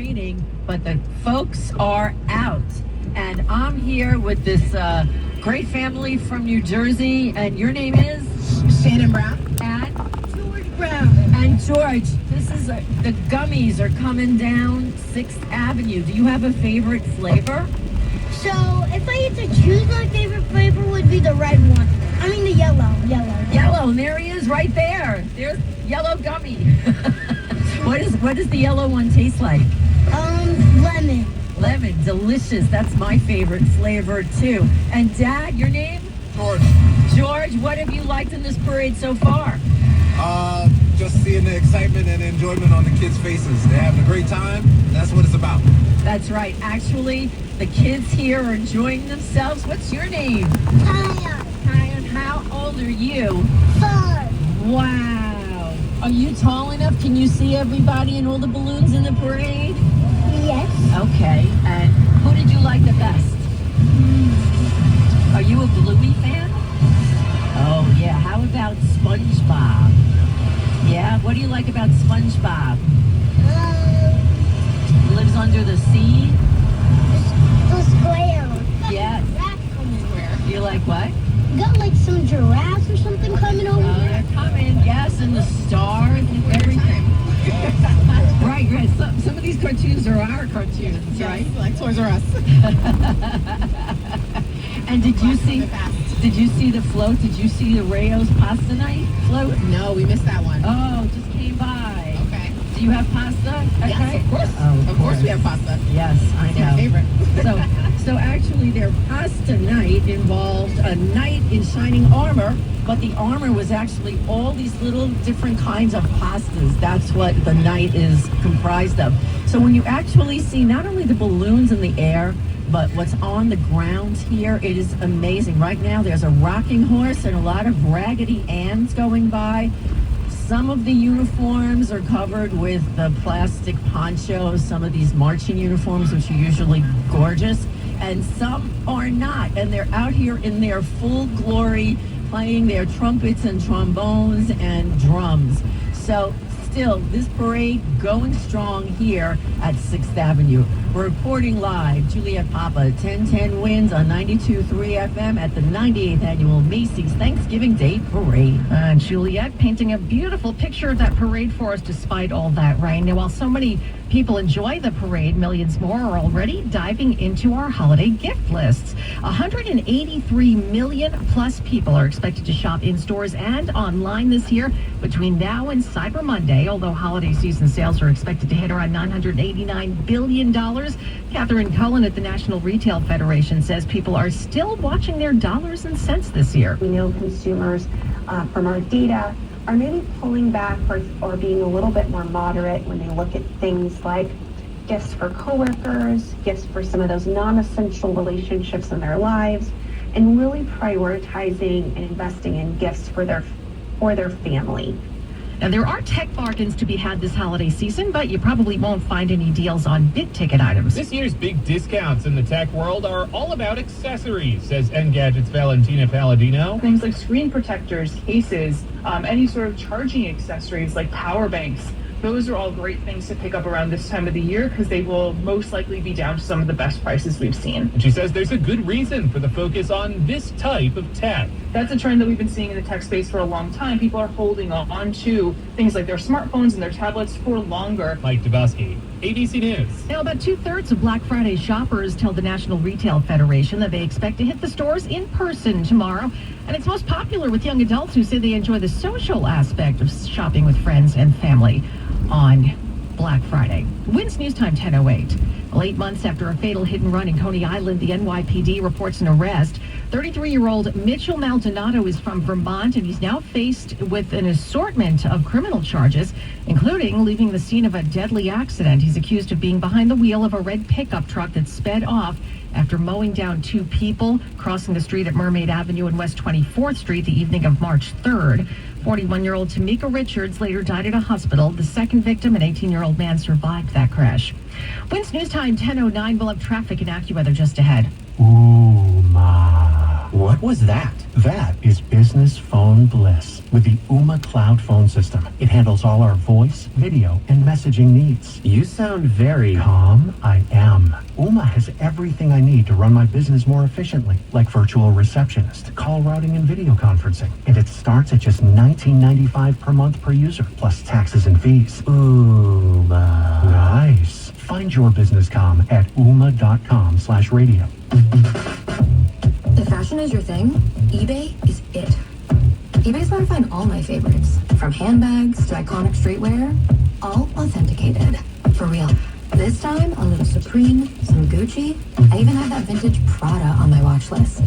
raining, but the folks are out. And I'm here with this great family from New Jersey. And your name is? Shannon Brown. And? George Brown. And George, this is the gummies are coming down 6th Avenue. Do you have a favorite flavor? So, if I had to choose, my favorite flavor would be the red one. I mean the yellow. Yellow, and there he is right there. There's yellow gummy. What does the yellow one taste like? Lemon. Lemon, delicious. That's my favorite flavor too. And Dad, your name? George. George, what have you liked in this parade so far? Just seeing the excitement and enjoyment on the kids' faces. They're having a great time. That's what it's about. That's right. Actually, the kids here are enjoying themselves. What's your name? Kaya. And how old are you? 4. Wow. Are you tall enough? Can you see everybody and all the balloons in the parade? Yes. Okay. And who did you like the best? Are you a Bluey fan? Oh, yeah. How about SpongeBob? Yeah? What do you like about SpongeBob? Lives under the sea? The square. Yes. You like what? Got like some giraffes or something coming over Oh, there. they're coming. Yes, and the stars and everything. Right. Some of these cartoons are our cartoons, right? Like Toys R Us. And did you see the float? Did you see the Rayo's pasta night float? No, we missed that one. Oh, just came by. Okay. Do you have pasta? Yes, of course. Oh, Of course we have pasta. Yes, I It's my know. favorite. So actually their pasta night involved a knight in shining armor, but the armor was actually all these little different kinds of pastas. That's what the night is comprised of. So when you actually see not only the balloons in the air, but what's on the ground here, it is amazing. Right now there's a rocking horse and a lot of Raggedy Anns going by. Some of the uniforms are covered with the plastic ponchos, some of these marching uniforms, which are usually gorgeous, and some are not. And they're out here in their full glory, playing their trumpets and trombones and drums. So still, this parade going strong here at 6th Avenue. We're reporting live, Juliet Papa, 1010 Winds on 92.3 FM at the 98th Annual Macy's Thanksgiving Day Parade. Juliet painting a beautiful picture of that parade for us despite all that rain. Now, while so many people enjoy the parade, millions more are already diving into our holiday gift lists. 183 million plus people are expected to shop in stores and online this year between now and Cyber Monday, although holiday season sales are expected to hit around $989 billion. Catherine Cullen at the National Retail Federation says people are still watching their dollars and cents this year. We know consumers from our data are maybe pulling back or being a little bit more moderate when they look at things like gifts for coworkers, gifts for some of those non-essential relationships in their lives, and really prioritizing and investing in gifts for their family. Now, there are tech bargains to be had this holiday season, but you probably won't find any deals on big-ticket items. This year's big discounts in the tech world are all about accessories, says Engadget's Valentina Palladino. Things like screen protectors, cases, any sort of charging accessories like power banks. Those are all great things to pick up around this time of the year because they will most likely be down to some of the best prices we've seen. And she says there's a good reason for the focus on this type of tech. That's a trend that we've been seeing in the tech space for a long time. People are holding on to things like their smartphones and their tablets for longer. Mike Dubusky, ABC News. Now, about 2/3 of Black Friday shoppers tell the National Retail Federation that they expect to hit the stores in person tomorrow. And it's most popular with young adults who say they enjoy the social aspect of shopping with friends and family on Black Friday. Wins News Time 10:08. Well, 8 months after a fatal hit and run in Coney Island, the NYPD reports an arrest. 33-year-old Mitchell Maldonado is from Vermont, and he's now faced with an assortment of criminal charges, including leaving the scene of a deadly accident. He's accused of being behind the wheel of a red pickup truck that sped off after mowing down 2 people crossing the street at Mermaid Avenue and West 24th Street the evening of March 3rd. 41-year-old Tamika Richards later died at a hospital. The second victim, an 18-year-old man, survived that crash. Wins News Time 10:09. We'll have traffic and AccuWeather just ahead. Ooh, ma. What was that? That is business phone bliss with the Ooma Cloud Phone System. It handles all our voice, video, and messaging needs. You sound very calm. I am. Ooma has everything I need to run my business more efficiently, like virtual receptionist, call routing, and video conferencing. And it starts at just $19.95 per month per user, plus taxes and fees. Ooma. Nice. Find your business calm at ooma.com/radio. If fashion is your thing, eBay is it. eBay's where I find all my favorites, from handbags to iconic streetwear, all authenticated. For real. This time, a little Supreme, some Gucci. I even have that vintage Prada on my watch list.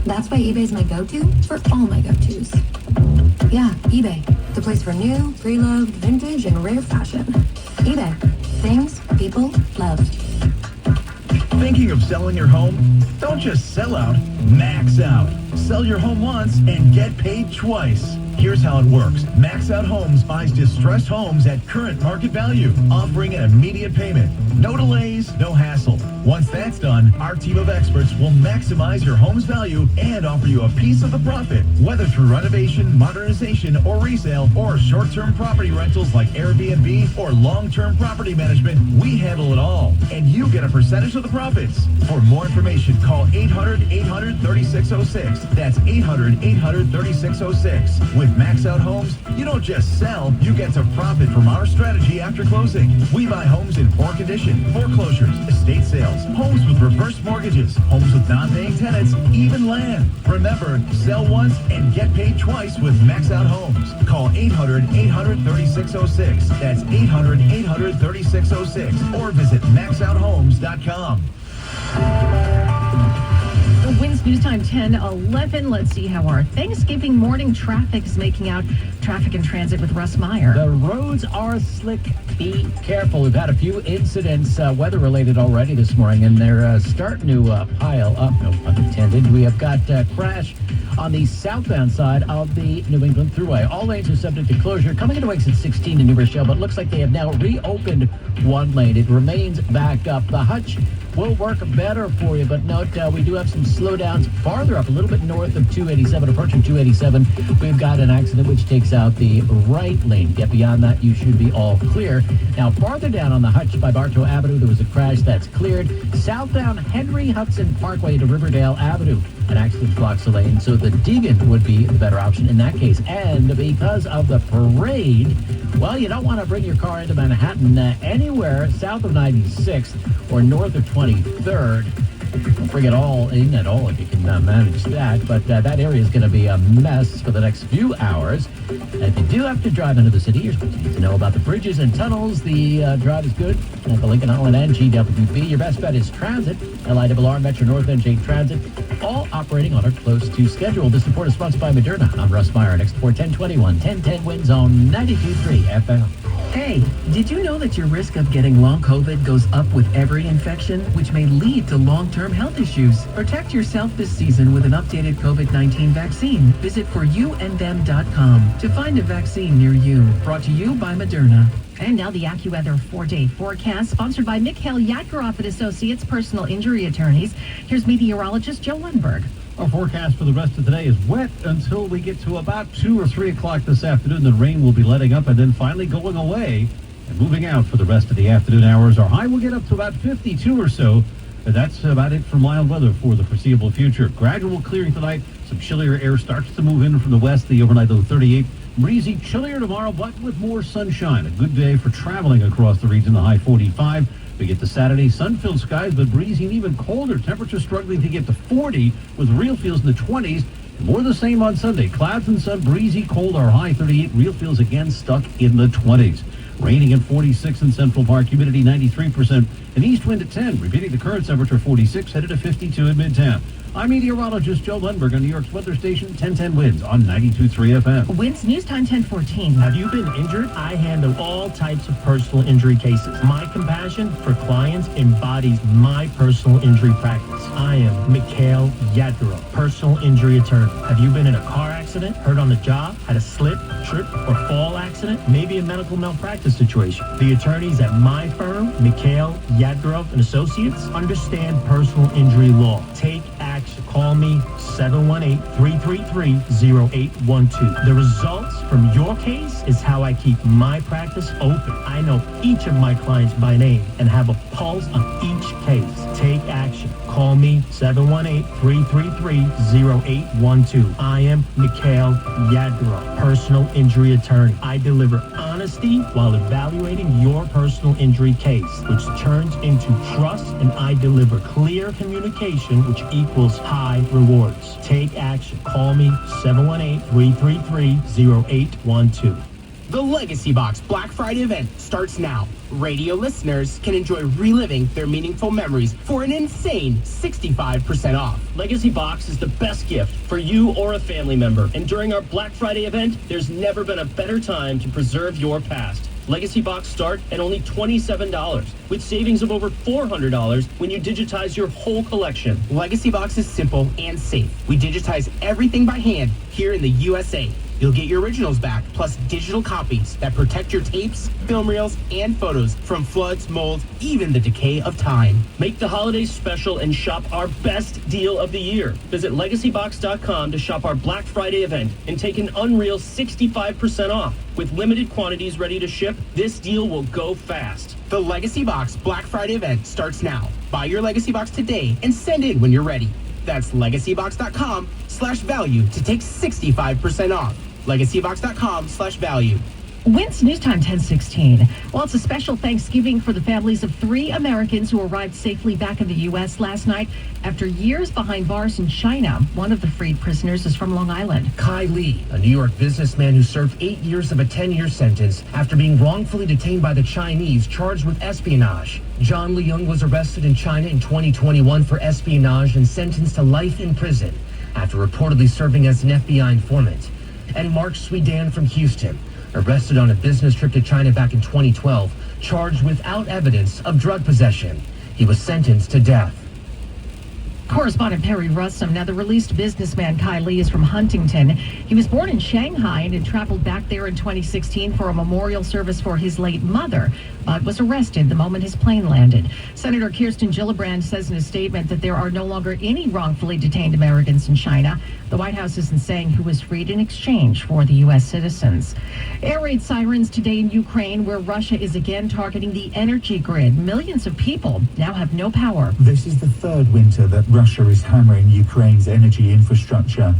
That's why eBay's my go-to for all my go-tos. Yeah, eBay. The place for new, pre-loved, vintage, and rare fashion. eBay. Things people love. Thinking of selling your home? Don't just sell out, max out. Sell your home once and get paid twice. Here's how it works. Max Out Homes buys distressed homes at current market value, offering an immediate payment. No delays, no hassle. Once that's done, our team of experts will maximize your home's value and offer you a piece of the profit, whether through renovation, modernization, or resale, or short-term property rentals like Airbnb or long-term property management. We handle it all, and you get a percentage of the profits. For more information, call 800-800-3606. That's 800-800-3606. With Max Out Homes, you don't just sell, you get to profit from our strategy after closing. We buy homes in poor condition, foreclosures, estate sales, homes with reverse mortgages, homes with non-paying tenants, even land. Remember, sell once and get paid twice with Max Out Homes. Call 800-800-3606. That's 800-800-3606. Or visit maxouthomes.com. Winds News Time 10:11. Let's see how our Thanksgiving morning traffic is making out. Traffic and transit with Russ Meyer. The roads are slick. Be careful. We've had a few incidents, weather-related already this morning, and they're starting to pile up. No pun intended. We have got crash on the southbound side of the New England Thruway. All lanes are subject to closure. Coming into exit 16 in New Rochelle, but looks like they have now reopened one lane. It remains backed up. The Hutch will work better for you, but note we do have some slowdowns farther up, a little bit north of 287, approaching 287. We've got an accident which takes out the right lane. Get beyond that, you should be all clear. Now, farther down on the Hutch by Bartow Avenue, there was a crash that's cleared. Southbound Henry Hudson Parkway to Riverdale Avenue, an accident blocks the lane, so the Deegan would be the better option in that case. And because of the parade, well, you don't want to bring your car into Manhattan anywhere south of 96th or north of 23rd. Don't bring it all in at all if you can manage that, but that area is going to be a mess for the next few hours. And if you do have to drive into the city, here's what you need to know about the bridges and tunnels. The drive is good at the Lincoln Island and GWB. Your best bet is transit. LIRR, Metro North, NJ Transit, all operating on a close to schedule. This report is sponsored by Moderna. I'm Russ Meyer. Next report 1021, 1010 Winds on 92.3 FM. Hey, did you know that your risk of getting long COVID goes up with every infection, which may lead to long-term health issues? Protect yourself this season with an updated COVID-19 vaccine. Visit foryouandthem.com to find a vaccine near you. Brought to you by Moderna. And now the AccuWeather 4-day forecast, sponsored by Mikhail Yadgaroff and Associates, personal injury attorneys. Here's meteorologist Joe Lundberg. Our forecast for the rest of today is wet until we get to about 2 or 3 o'clock this afternoon. The rain will be letting up and then finally going away and moving out for the rest of the afternoon hours. Our high will get up to about 52 or so. And that's about it for mild weather for the foreseeable future. Gradual clearing tonight. Some chillier air starts to move in from the west. The overnight low 38. Breezy, chillier tomorrow, but with more sunshine. A good day for traveling across the region. The high 45. We get to Saturday, sun-filled skies, but breezy and even colder. Temperatures struggling to get to 40 with real feels in the 20s. More the same on Sunday. Clouds and sun, breezy, cold, our high 38. Real feels again stuck in the 20s. Raining at 46 in Central Park. Humidity 93%. An east wind at 10. Repeating the current temperature 46, headed to 52 in Midtown. I'm meteorologist Joe Lundberg on New York's weather station, 1010 Winds on 92.3 FM. Winds News Time 1014. Have you been injured? I handle all types of personal injury cases. My compassion for clients embodies my personal injury practice. I am Mikhail Yadgaroff, personal injury attorney. Have you been in a car accident, hurt on the job, had a slip, trip, or fall accident? Maybe a medical malpractice situation. The attorneys at my firm, Mikhail Yadgaroff and Associates, understand personal injury law. Take action action. Call me 718-333-0812. The results from your case is how I keep my practice open. I know each of my clients by name and have a pulse on each case. Take action. Call me 718-333-0812. I am Mikhail Yadro, personal injury attorney. I deliver honesty while evaluating your personal injury case, which turns into trust, and I deliver clear communication, which equals high rewards. Take action. Call me 718-333-0812. The Legacy Box Black Friday event starts now. Radio listeners can enjoy reliving their meaningful memories for an insane 65% off. Legacy Box is the best gift for you or a family member. And during our Black Friday event, there's never been a better time to preserve your past. Legacy Box start at only $27, with savings of over $400 when you digitize your whole collection. Legacy Box is simple and safe. We digitize everything by hand here in the USA. You'll get your originals back, plus digital copies that protect your tapes, film reels, and photos from floods, mold, even the decay of time. Make the holidays special and shop our best deal of the year. Visit LegacyBox.com to shop our Black Friday event and take an unreal 65% off. With limited quantities ready to ship, this deal will go fast. The Legacy Box Black Friday event starts now. Buy your Legacy Box today and send in when you're ready. That's LegacyBox.com/value to take 65% off. LegacyBox.com/value. Win's News Time 10:16. Well, it's a special Thanksgiving for the families of 3 Americans who arrived safely back in the U.S. last night after years behind bars in China. One of the freed prisoners is from Long Island. Kai Lee, a New York businessman who served 8 years of a 10-year sentence after being wrongfully detained by the Chinese, charged with espionage. John Leung was arrested in China in 2021 for espionage and sentenced to life in prison after reportedly serving as an FBI informant. And Mark Swedan from Houston, arrested on a business trip to China back in 2012, charged without evidence of drug possession. He was sentenced to death. Correspondent Perry Russum. Now, the released businessman Kai Lee is from Huntington. He was born in Shanghai and had traveled back there in 2016 for a memorial service for his late mother, but was arrested the moment his plane landed. Senator Kirsten Gillibrand says in a statement that there are no longer any wrongfully detained Americans in China. The White House isn't saying who was freed in exchange for the U.S. citizens. Air raid sirens today in Ukraine, where Russia is again targeting the energy grid. Millions of people now have no power. This is the third winter that Russia is hammering Ukraine's energy infrastructure.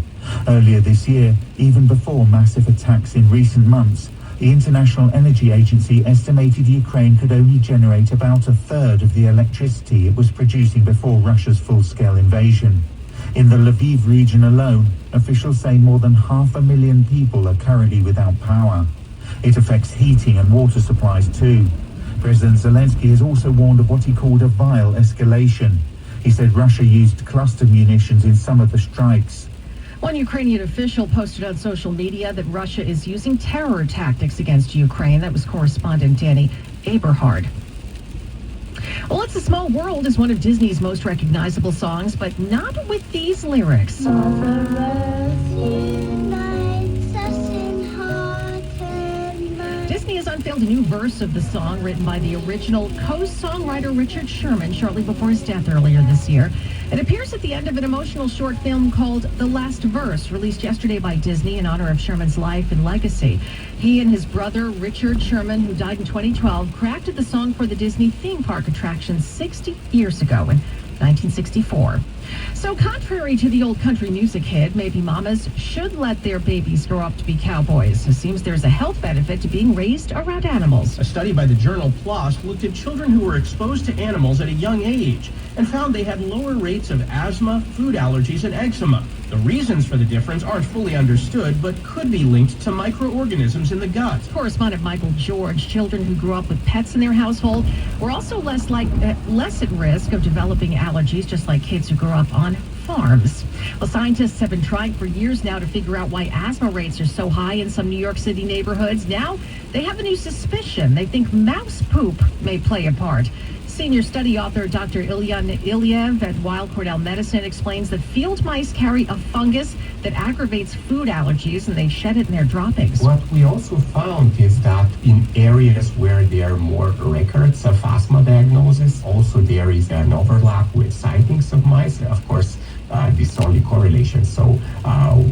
Earlier this year, even before massive attacks in recent months, the International Energy Agency estimated Ukraine could only generate about a third of the electricity it was producing before Russia's full-scale invasion. In the Lviv region alone, officials say more than 500,000 people are currently without power. It affects heating and water supplies too. President Zelensky has also warned of what he called a vile escalation. He said Russia used cluster munitions in some of the strikes. One Ukrainian official posted on social media that Russia is using terror tactics against Ukraine. That was correspondent Danny Aberhard. Well, It's a Small World is one of Disney's most recognizable songs, but not with these lyrics. Disney has unveiled a new verse of the song written by the original co-songwriter Richard Sherman shortly before his death earlier this year. It appears at the end of an emotional short film called The Last Verse, released yesterday by Disney in honor of Sherman's life and legacy. He and his brother, Richard Sherman, who died in 2012, crafted the song for the Disney theme park attraction 60 years ago in 1964. So contrary to the old country music hit, maybe mamas should let their babies grow up to be cowboys. It seems there's a health benefit to being raised around animals. A study by the journal PLOS looked at children who were exposed to animals at a young age and found they had lower rates of asthma, food allergies, and eczema. The reasons for the difference aren't fully understood, but could be linked to microorganisms in the gut. Correspondent Michael George. Children who grew up with pets in their household were also less at risk of developing allergies, just like kids who grew up on farms. Well, scientists have been trying for years now to figure out why asthma rates are so high in some New York City neighborhoods. Now they have a new suspicion. They think mouse poop may play a part. Senior study author Dr. Ilya Ilyev at Weill Cornell Medicine explains that field mice carry a fungus that aggravates food allergies, and they shed it in their droppings. What we also found is that in areas where there are more records of asthma diagnosis, also there is an overlap with sightings of mice. Of course, this is only correlation. So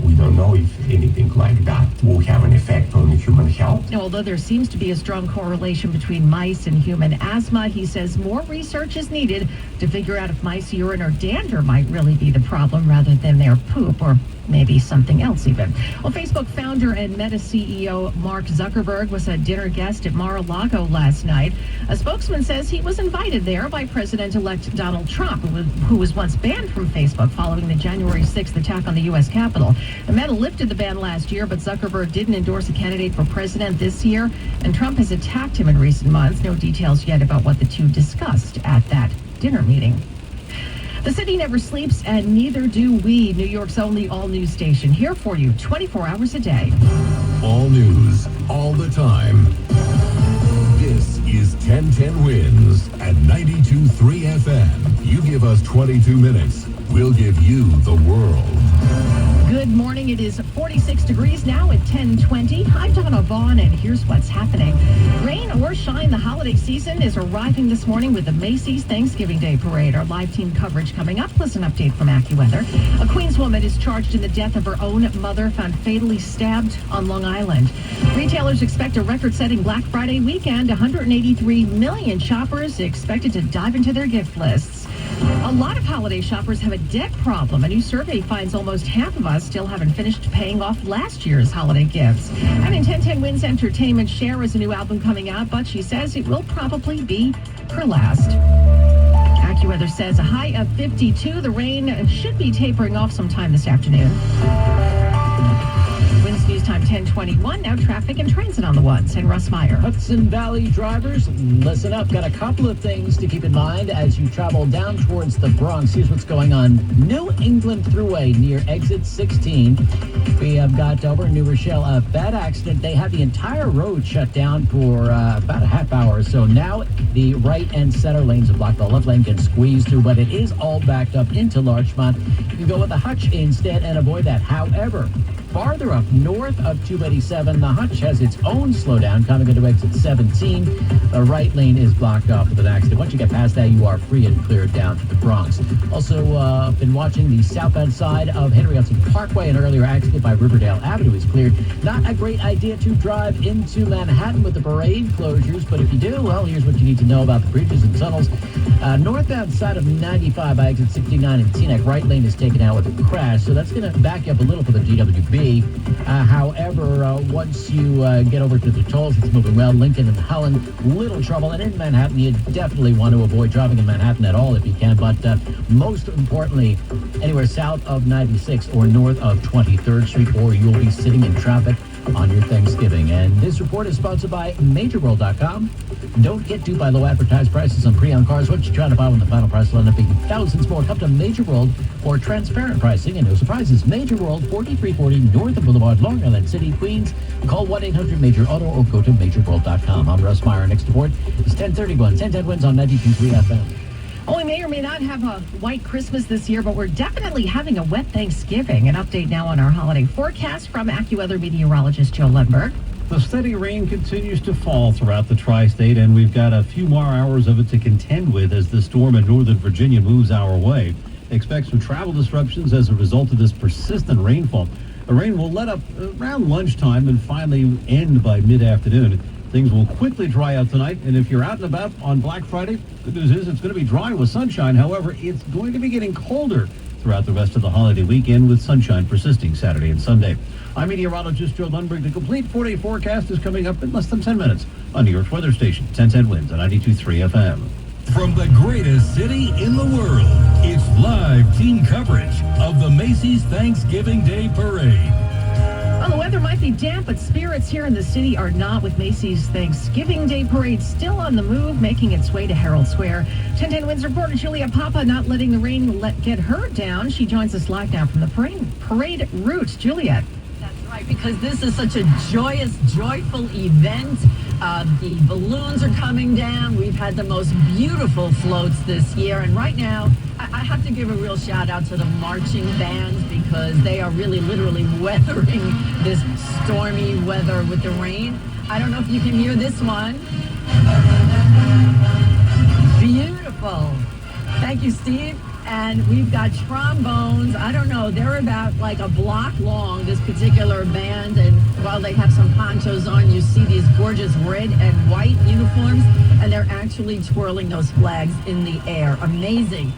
we don't know if anything like that will have an effect on human health. Although there seems to be a strong correlation between mice and human asthma, he says more research is needed to figure out if mice urine or dander might really be the problem rather than their poop, or maybe something else even. Well, Facebook founder and Meta CEO Mark Zuckerberg was a dinner guest at Mar-a-Lago last night. A spokesman says he was invited there by President-elect Donald Trump, who was once banned from Facebook following the January 6th attack on the U.S. Capitol. Meta lifted the ban last year, but Zuckerberg didn't endorse a candidate for president this year, and Trump has attacked him in recent months. No details yet about what the two discussed at that dinner meeting. The city never sleeps, and neither do we. New York's only all-news station, here for you 24 hours a day. All news, all the time. This is 1010 Wins at 92.3 FM. You give us 22 minutes, we'll give you the world. Good morning. It is 46 degrees now at 10:20. I'm Donna Vaughn, and here's what's happening. Rain or shine, the holiday season is arriving this morning with the Macy's Thanksgiving Day Parade. Our live team coverage coming up, plus an update from AccuWeather. A Queens woman is charged in the death of her own mother, found fatally stabbed on Long Island. Retailers expect a record-setting Black Friday weekend. 183 million shoppers expected to dive into their gift lists. A lot of holiday shoppers have a debt problem. A new survey finds almost half of us still haven't finished paying off last year's holiday gifts. And in 1010 Wins Entertainment, Cher has a new album coming out, but she says it will probably be her last. AccuWeather says a high of 52. The rain should be tapering off sometime this afternoon. Winds News Time 10:21. Now traffic and transit on the ones. And Russ Meyer. Hudson Valley drivers, listen up. Got a couple of things to keep in mind as you travel down towards the Bronx. Here's what's going on. New England Thruway near exit 16. We have got over New Rochelle a bad accident. They had the entire road shut down for about a half hour. So now the right and center lanes are blocked. The left lane can squeeze through, but it is all backed up into Larchmont. You can go with the Hutch instead and avoid that. However, farther up north of 287, the Hutch has its own slowdown coming into exit 17. The right lane is blocked off with an accident. Once you get past that, you are free and clear down to the Bronx. Also, been watching the southbound side of Henry Hudson Parkway. An earlier accident by Riverdale Avenue is cleared. Not a great idea to drive into Manhattan with the parade closures, but if you do, well, here's what you need to know about the bridges and tunnels. Northbound side of 95 by exit 69 in Teaneck, right lane is taken out with a crash, so that's going to back you up a little for the GWB. However, once you get over to the tolls, it's moving well. Lincoln and Holland, little trouble. And in Manhattan, you definitely want to avoid driving in Manhattan at all if you can. But most importantly, anywhere south of 96 or north of 23rd Street, or you'll be sitting in traffic on your Thanksgiving. And this report is sponsored by MajorWorld.com. Don't get duped by low advertised prices on pre-owned cars. What you trying to buy when the final price will end up being thousands more? Come to Major World for transparent pricing and no surprises. Major World, 4340 North of Boulevard, Long Island City, Queens. Call 1-800-MAJOR-AUTO or go to MajorWorld.com. I'm Russ Meyer. Next report is 1031. 1010 Wins on 92.3 FM. Well, we may or may not have a white Christmas this year, but we're definitely having a wet Thanksgiving. An update now on our holiday forecast from AccuWeather meteorologist Joe Lundberg. The steady rain continues to fall throughout the tri-state, and we've got a few more hours of it to contend with as the storm in Northern Virginia moves our way. Expect some travel disruptions as a result of this persistent rainfall. The rain will let up around lunchtime and finally end by mid-afternoon. Things will quickly dry out tonight, and if you're out and about on Black Friday, good news is it's going to be dry with sunshine. However, it's going to be getting colder throughout the rest of the holiday weekend with sunshine persisting Saturday and Sunday. I'm meteorologist Joe Lundberg. The complete 4-day forecast is coming up in less than 10 minutes on New York's weather station, 1010 Wins on 92.3 FM. From the greatest city in the world, it's live team coverage of the Macy's Thanksgiving Day Parade. Well, the weather might be damp, but spirits here in the city are not, with Macy's Thanksgiving Day Parade still on the move, making its way to Herald Square. 1010 Wins reporter Julia Papa not letting the rain get her down. She joins us live now from the parade route. Juliet. Right, because this is such a joyous, joyful event. The balloons are coming down. We've had the most beautiful floats this year. And right now, I have to give a real shout out to the marching bands because they are really literally weathering this stormy weather with the rain. I don't know if you can hear this one. Beautiful. Thank you, Steve. And we've got trombones. I don't know. They're about like a block long, this particular band. And while they have some ponchos on, you see these gorgeous red and white uniforms. And they're actually twirling those flags in the air. Amazing.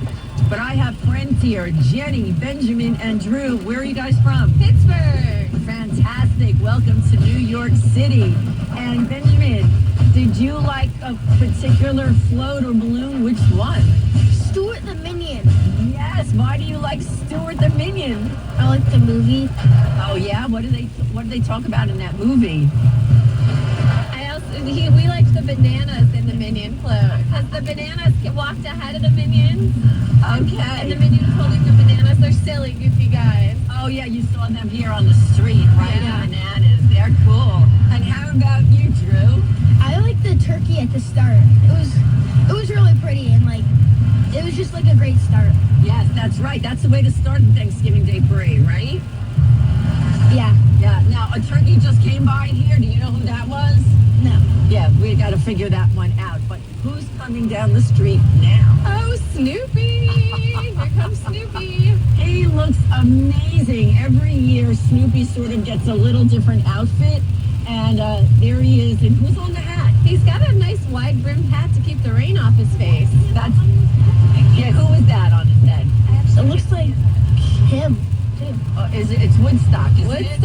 But I have friends here, Jenny, Benjamin, and Drew. Where are you guys from? Pittsburgh. Fantastic. Welcome to New York City. And Benjamin, did you like a particular float or balloon? Which one? Stuart the Minion. Yes. Why do you like Stuart the Minion? I like the movie. Oh yeah. What do they talk about in that movie? We liked the bananas in the Minion float because the bananas walked ahead of the Minions. Okay. And the Minions holding the bananas. They're silly, goofy guys. Oh yeah, you saw them here on the street, right? Yeah. The bananas. They're cool. And how about you, Drew? I like the turkey at the start. It was really pretty and it was just like a great start. Yes, that's right. That's the way to start the Thanksgiving Day parade, right? Yeah. Yeah. Now, a turkey just came by here. Do you know who that was? No. Yeah, we got to figure that one out. But who's coming down the street now? Oh, Snoopy! Here comes Snoopy. He looks amazing. Every year, Snoopy sort of gets a little different outfit. And there he is. And who's on the hat? He's got a nice wide-brimmed hat to keep the rain off his face. Yeah, who is that on his head? It looks like him. It's Woodstock, isn't it?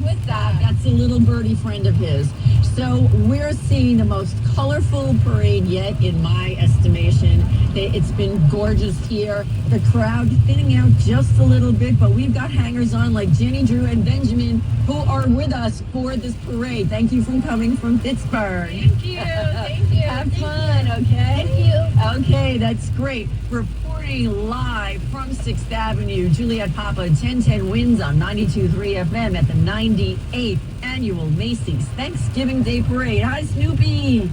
Woodstock. That's a little birdie friend of his. So we're seeing the most colorful parade yet, in my estimation. It's been gorgeous here. The crowd thinning out just a little bit, but we've got hangers on like Jenny, Drew, and Benjamin who are with us for this parade. Thank you for coming from Pittsburgh. Thank you. Thank you. Have fun, okay? Thank you. Okay, that's great. Reporting live from 6th Avenue, Juliet Papa, 1010 wins on 92.3 FM at the 98th Annual Macy's Thanksgiving Day Parade. Hi, Snoopy.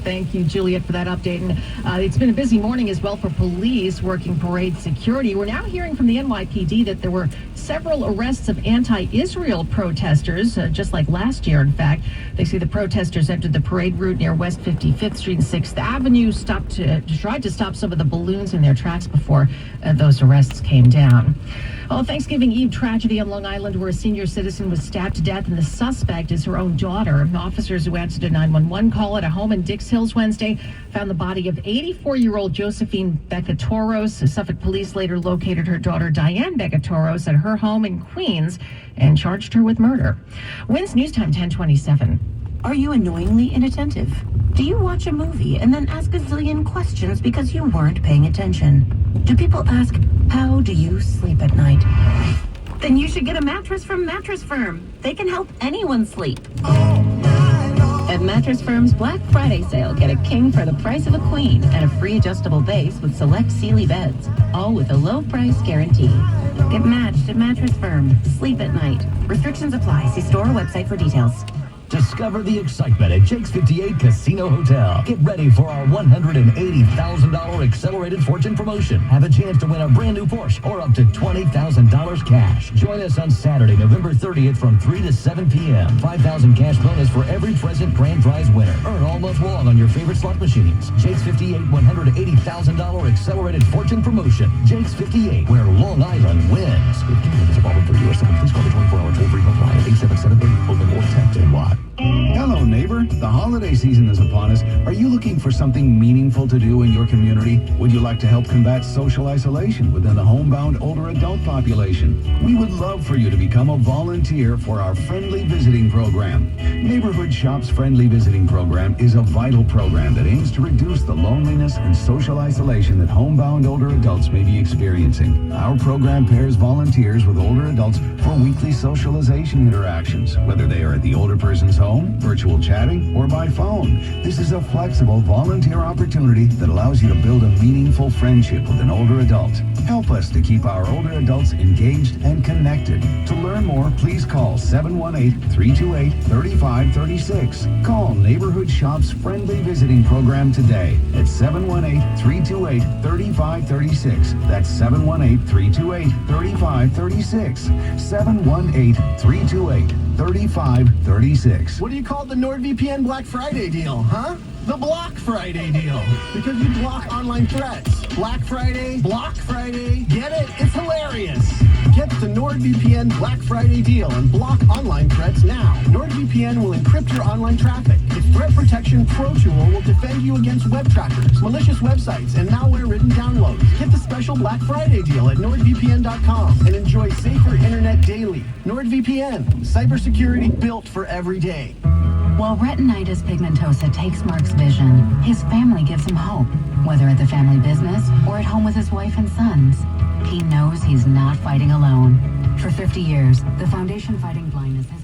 Thank you, Juliet, for that update. And it's been a busy morning as well for police working parade security. We're now hearing from the NYPD that there were several arrests of anti-Israel protesters, just like last year, in fact. They say the protesters entered the parade route near West 55th Street and 6th Avenue, tried to stop some of the balloons in their tracks before those arrests came down. Well, Thanksgiving Eve tragedy on Long Island where a senior citizen was stabbed to death and the suspect is her own daughter. Officers who answered a 911 call at a home in Dix Hills Wednesday found the body of 84-year-old Josephine Becatoros. Suffolk police later located her daughter Diane Becatoros at her home in Queens and charged her with murder. WINS News Time 1027. Are you annoyingly inattentive? Do you watch a movie and then ask a zillion questions because you weren't paying attention? Do people ask, how do you sleep at night? Then you should get a mattress from Mattress Firm. They can help anyone sleep. At Mattress Firm's Black Friday sale, get a king for the price of a queen and a free adjustable base with select Sealy beds, all with a low price guarantee. Get matched at Mattress Firm. Sleep at night. Restrictions apply. See store or website for details. Discover the excitement at Jake's 58 Casino Hotel. Get ready for our $180,000 accelerated fortune promotion. Have a chance to win a brand new Porsche or up to $20,000 cash. Join us on Saturday, November 30th from 3 to 7 p.m. $5,000 cash bonus for every present grand prize winner. Earn all month long on your favorite slot machines. Jake's 58 $180,000 accelerated fortune promotion. Jake's 58, where Long Island wins. If you is a problem for U.S. please call the 24-hour toll-free hotline at 8778. Open or text NY. Hello, neighbor. The holiday season is upon us. Are you looking for something meaningful to do in your community? Would you like to help combat social isolation within the homebound older adult population? We would love for you to become a volunteer for our Friendly Visiting Program. Neighborhood Shop's Friendly Visiting Program is a vital program that aims to reduce the loneliness and social isolation that homebound older adults may be experiencing. Our program pairs volunteers with older adults for weekly socialization interactions, whether they are at the older person's home, virtual chatting, or by phone. This is a flexible volunteer opportunity that allows you to build a meaningful friendship with an older adult. Help us to keep our older adults engaged and connected. To learn more, please call 718-328-3536. Call Neighborhood Shop's Friendly Visiting Program today at 718-328-3536. That's 718-328-3536. 718-328-3536. What do you call the NordVPN Black Friday deal, huh? the Block Friday deal. Because you block online threats. Black Friday, Block Friday. Get it? It's hilarious. Get the NordVPN Black Friday deal and block online threats now. NordVPN will encrypt your online traffic. Its threat protection pro tool will defend you against web trackers, malicious websites, and malware-ridden downloads. Get the special Black Friday deal at NordVPN.com and enjoy safer internet daily. NordVPN, cybersecurity built for every day. While retinitis pigmentosa takes Mark's vision, his family gives him hope, whether at the family business or at home with his wife and sons. He knows he's not fighting alone. For 50 years, the Foundation Fighting Blindness has